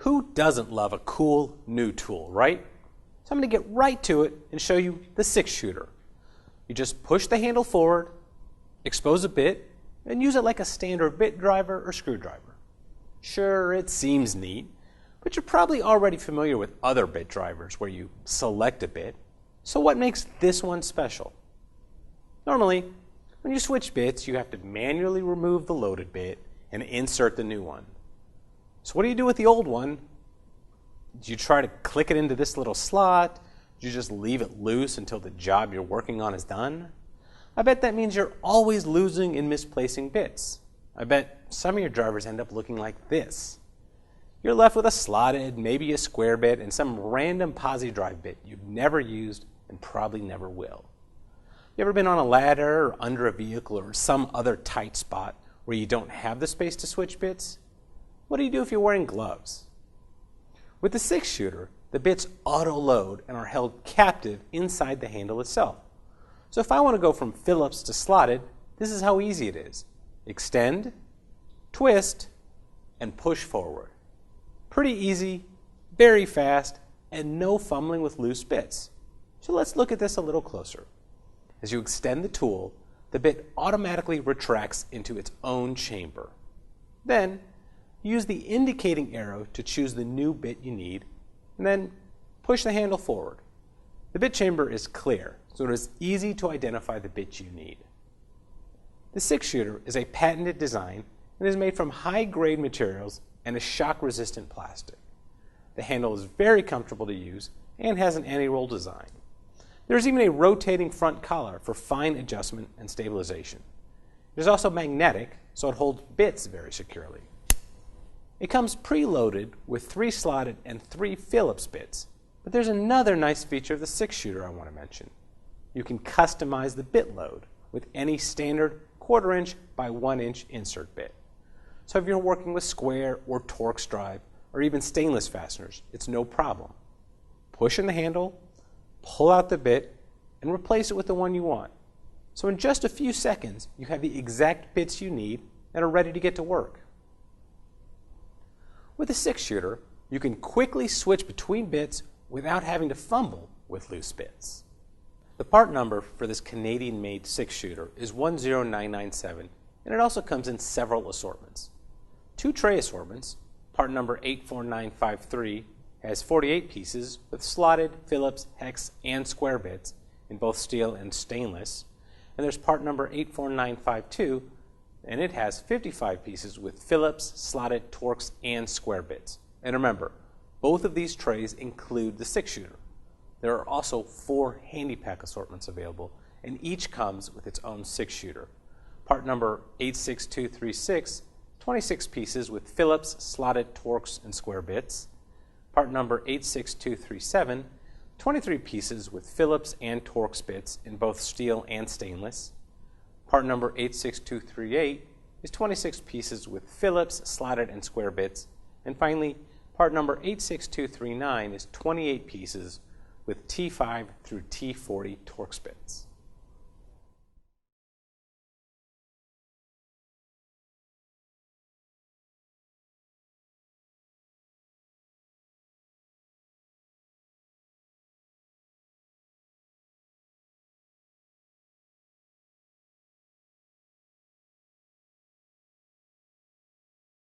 Who doesn't love a cool new tool, right? So I'm going to get right to it and show you the Six-Shooter. You just push the handle forward, expose a bit, and use it like a standard bit driver or screwdriver. Sure, it seems neat, but you're probably already familiar with other bit drivers where you select a bit. So what makes this one special? Normally, when you switch bits, you have to manually remove the loaded bit and insert the new one. So what do you do with the old one? Do you try to click it into this little slot? Do you just leave it loose until the job you're working on is done? I bet that means you're always losing and misplacing bits. I bet some of your drivers end up looking like this. You're left with a slotted, maybe a square bit, and some random posi drive bit you've never used and probably never will. You ever been on a ladder or under a vehicle or some other tight spot where you don't have the space to switch bits? What do you do if you're wearing gloves? With the Six-Shooter, the bits auto-load and are held captive inside the handle itself. So if I want to go from Phillips to slotted, this is how easy it is. Extend, twist, and push forward. Pretty easy, very fast, and no fumbling with loose bits. So let's look at this a little closer. As you extend the tool, the bit automatically retracts into its own chamber. Then, use the indicating arrow to choose the new bit you need, and then push the handle forward. The bit chamber is clear, so it is easy to identify the bit you need. The Six-Shooter is a patented design and is made from high-grade materials and a shock-resistant plastic. The handle is very comfortable to use and has an anti-roll design. There is even a rotating front collar for fine adjustment and stabilization. It is also magnetic, so it holds bits very securely. It comes preloaded with 3 slotted and 3 Phillips bits, but there's another nice feature of the Six-Shooter I want to mention. You can customize the bit load with any standard 1/4 inch by 1 inch insert bit. So if you're working with square or Torx drive or even stainless fasteners, it's no problem. Push in the handle, pull out the bit, and replace it with the one you want. So in just a few seconds, you have the exact bits you need and are ready to get to work. With a Six-Shooter, you can quickly switch between bits without having to fumble with loose bits. The part number for this Canadian-made Six-Shooter is 10997, and it also comes in several assortments. 2 tray assortments, part number 84953 has 48 pieces with slotted, Phillips, hex, and square bits in both steel and stainless. And there's part number 84952, and it has 55 pieces with Phillips, slotted, Torx, and square bits. And remember, both of these trays include the Six-Shooter. There are also 4 handy pack assortments available, and each comes with its own Six-Shooter. Part number 86236, 26 pieces with Phillips, slotted, Torx, and square bits. Part number 86237, 23 pieces with Phillips and Torx bits in both steel and stainless. Part number 86238 is 26 pieces with Phillips, slotted, and square bits. And finally, part number 86239 is 28 pieces with T5 through T40 Torx bits.